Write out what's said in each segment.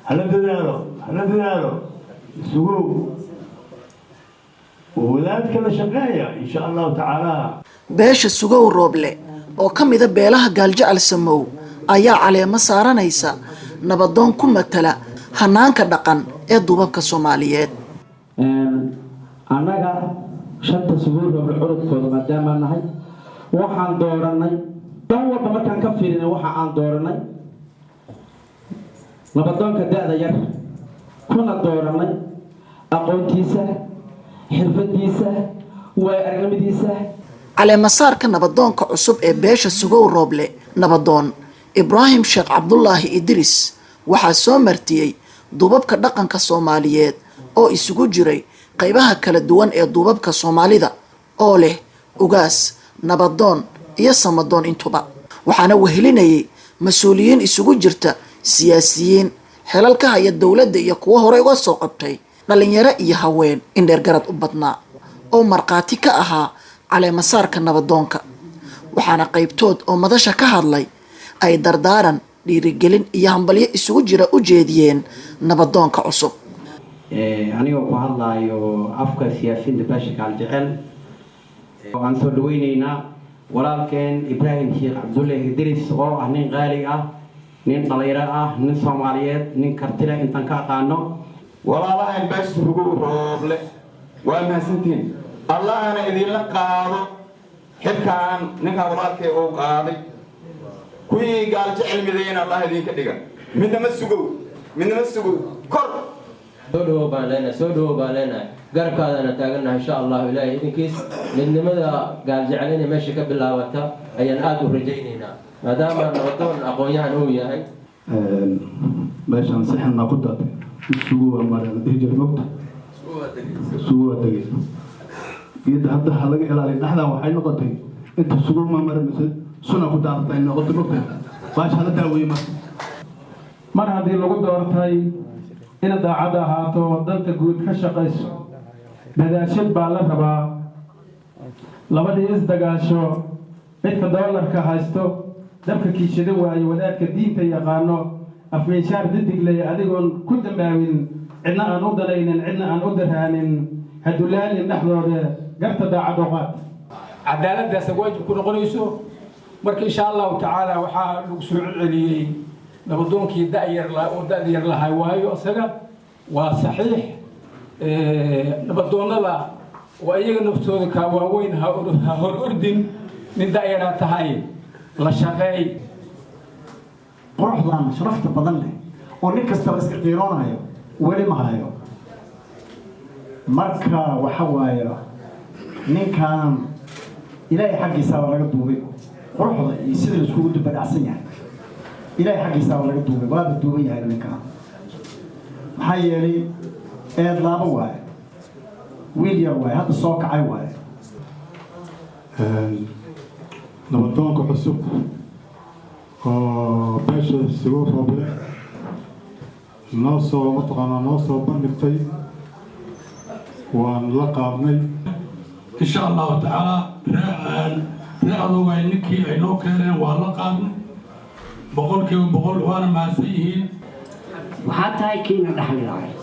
هلا دلالو سوق وولاد كذا شقاية إن شاء الله تعالى. beesha sugow rooble oo ka mid ah beelaha gaaljecel samow ayaa caleemo saaranaysa nabadoon ku matala hanaanka dhaqan ee duubabka Soomaaliyeed. anaga shanta sugow rooble codkooda maadaama nahay waxaan dooranay dan walba markaan ka fiirinay waxa aan dooranay nabadoonka da'da yar kuna dooranay aqoontiisa xirfadiisa way aragnimadiisa. caleemasaarka nabadoonka cusub ee beesha sugow rooble nabadoon Ibrahim Sheekh Cabdullaahi Idris waxaa soo martiyay duubabka dhaqanka Soomaaliyeed oo isugu jiray qaybaha kala duwan ee duubabka Soomaalida oo leh ugaas nabadoon iyo samadoon intuba waxaana wehelinayay mas'uuliyiin isugu jirta siyaasiyiin xelalka haya dawladda iyo kuwa hore uga soo qabtay dhalinyaro iyo haween indheer garad u badnaa oo marqaati ka ahaa caleemasaarka nabadoonka waxaana qaybtood oo madasha ka hadlay ay dardaaran dhiirigelin iyo hambalyo isugu jira u jeediyeen nabadoonka cusub. aniga ku hadlayo afka siyaasiyiinta beesha gaaljecel aan soo dhaweynaynaa walaalkeen Ibrahim Sheekh Cabdullaahi Idris oo ah nin qaali ah nin dhalinyaro ah nin Soomaaliyeed nin karti leh intaan ka aqaano. walaalahan beesha sugow rooble waa mahadsantiin الله أنا إذا لقاضي حكان نكا ولادك أو قاضي كوي قال جعل مذين الله يديك دقا من مسجو كر سودو بالنا قرب هذا أنا تاجرنا إن شاء الله إلهي إذن كيس من ماذا قال جعلني ماشي قبل لاوته أي نادو رجينا ما دام نوطن أقوياء هو يعني باش نصحنا قدرت السجو أمر هجر مقت سجو دقيق إذا هذا حلقة إلى نحن وحين نقطة أنت سجون ما مر مثل سنة كنت أعطي إنه قلت نقطة باش هذا داوي مر هذه اللغة دورتي إن داعدة هاتو ضد جود كشقيس بدأ شد بالربا لبدي إزدقاشو بيت دولار كهاستو دبك كيشدو أي وذاك الدين تيقانو أفميشار ضدك لي أديقون كنت باوين عنا أنودرين عنا أنودرهانين هدولان نحضر قرت داعد وقات عدالة ده سواج بكون قريسو مرك إن شاء الله تعالى وحا لقسو علي نبضون كي داير لها وهاي أسرة وصحيح نبضون الله وأيها نفتوذ كواوين هاو الأردن من دائرة هاي لشغي قروح ضان شرفت بضنه ونكستر اسكتيرون هايو ولي ما هايو marka waxa waaye ninkan ilaahay xaqiisa laga duubay quruxda iyo sida isku dibadacsan yahay ilaahay xaqiisa laga duubay waa duuban yahay ninkan maxay yeelay eed laabo waaye wiil yar waaye hadda soo kacay waaye nabadoonka cusub oo beesha sugow rooble noo soo bandhigtay وان لقابني إن شاء الله تعالى رأضوا وينكي عينو كيرين وان لقابني بقول وانا ما سيهين وحتى هاي كينا نحن العين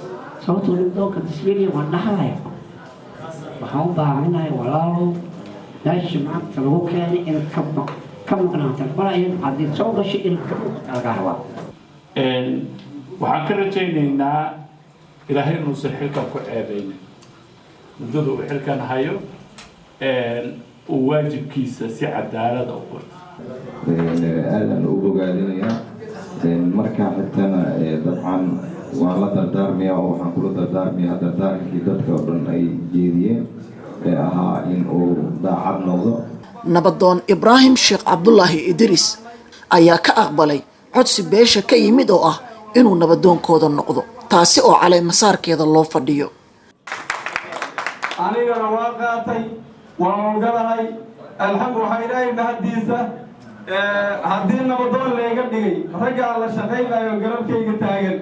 صوتوا لبدوك تسبيلي وان نحن وحاول باعنا ولالو لاش معك تلو كان إن كم قناة الفرائض عدد صوغ شيء إن كم القهوة وحكر جينينا إلهي نصحيك كعابين مددو حلكان هايو وواجب كيسا سي عدالة أوقات آدم وبوغادينيا مركا حتى طبعا وعلى دردارميا وحان كل دردارميا دردارمكي دادك ودن أي جيديين أها إن أو داعب نوضو nabadoon Ibrahim Sheekh Cabdullaahi Idris ayaa ka aqbalay codsi beesha ka yimid oo ah inuu nabadoonkooda noqdo taasi oo caleemasaarkeeda loo fadhiyo. anigana waa qaatay waan ogolahay alxamdulillaah ilaahay mahadiisa haddii nabadoon leega dhigay ragga la shaqaynayo garabkayga taagan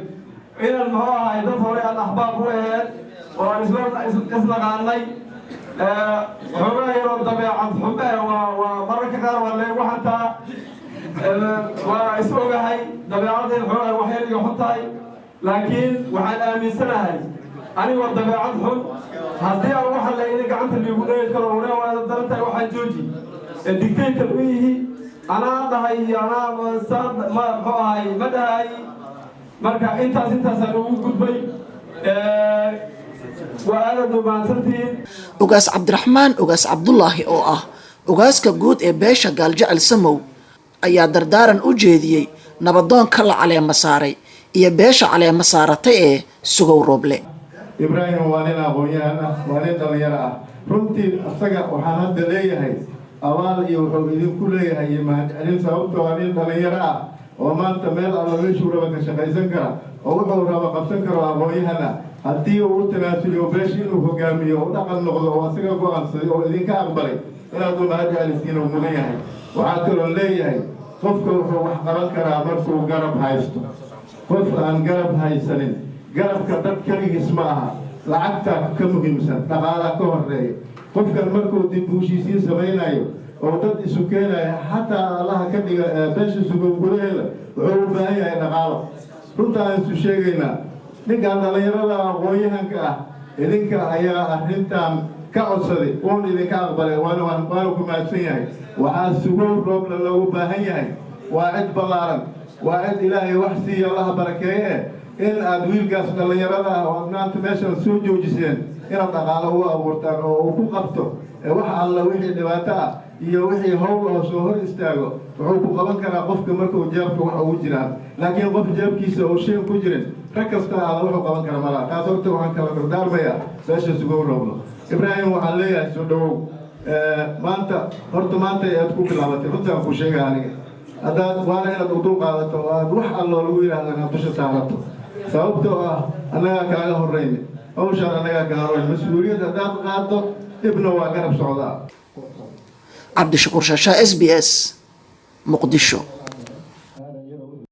inan muxuu ahay dad hore aan axbaab u ahayd oo aan isnaqaanay xoogaa yaroo dabeecad xume waa mararka qaar waa leegu xataa waa is ogahay dabeecadeen xoogaa waxyar iga xun tahay laakiin waxaan aaminsanahay anigoo dabeecad xun haddii aan waxa la ina gacanta liigu dhegi karo una waada daran tahay waxaan jooji dictator u yihi anaa dhahay iyo anaa muxuu ahay ma dhahay marka intaasaan ugu gudbay waa aad u mahadsantihiin ugaas cabdiraxmaan ugaas cabdulaahi oo ah ugaaska guud ee beesha gaaljecel samow ayaa dardaaran u jeediyey nabadoonka la caleema saaray iyo beesha caleema saaratay ee Sugow Rooble. Ibraahim waa nin aqoon-yahan ah, waa nin dhalinyaro ah. Runtii asaga waxaan hadda leeyahay abaal iyo wuxuu idinku leeyahay iyo mahadcelin sababtoo ah nin dhalinyaro ah oo maanta meel alla meeshuu raba ka shaqaysan kara oo wuxuu raba qabsan karo aqoon-yahan ah haddii uu u tanaasuliyo beesha inuu hogaamiyo oo dhaqan noqdo oo asaga go'aansaday oo idinka aqbalay inaad u mahadcelisiin oo mudan yahay. waxaa kaloo leeyahay qofka wuxuu wax qaban karaa markuu garab haysto. qof aan garab haysanin garabka dad kaligiis ma aha, lacagta ka muhiimsan, dhaqaalaha ka horeeya. qofkan markuu dib u heshiisiin samaynayo oo dad isu keenaya xataa allaha ka dhiga beesha Sugow gudaheeda wuxuu u baahan yahay dhaqaalo. runtaan isu sheegaynaa ninkan dhalinyarada aqoon-yahanka ah idinka ayaa arrintan ka codsaday uun idinka aqbalay waana ku mahadsan yahay. waxaa Sugow Rooble loogu baahan yahay waa cid ballaaran, waa cid ilaahay wax siiya allaha barakeeye in aad wiilkaas dhalinyarada ah oo maanta meeshan soo joojiseen inaad dhaqaalo u abuurtaan oo uu ku qabto wax alla wixii dhibaato ah iyo wixii howl oo soo hor istaago wuxuu ku qaban karaa qofka markuu jeebka wax ugu jiraan. laakiin qof jeebkiisa oo shay ku jirin rag kasta aad wuxuu qaban kara malaha. taas horta waxaan kala dardaarmayaa beesha Sugow Rooble. Ibraahim waxaan leeyahay soo dhawow maanta aad ku bilaabatay runtaan ku sheegay aniga haddaad waana inaad u dul qaadato oo aad wax alloo lagu yidhaahdan aad dusha saarato sababtoo ah annagaa kaaga horrayna hawshaan annagaa kaaga horrayn mas-uuliyad haddaad qaado ibna waa garab socdaa. Cabdishakuur Shaashaa, SBS, Muqdisho.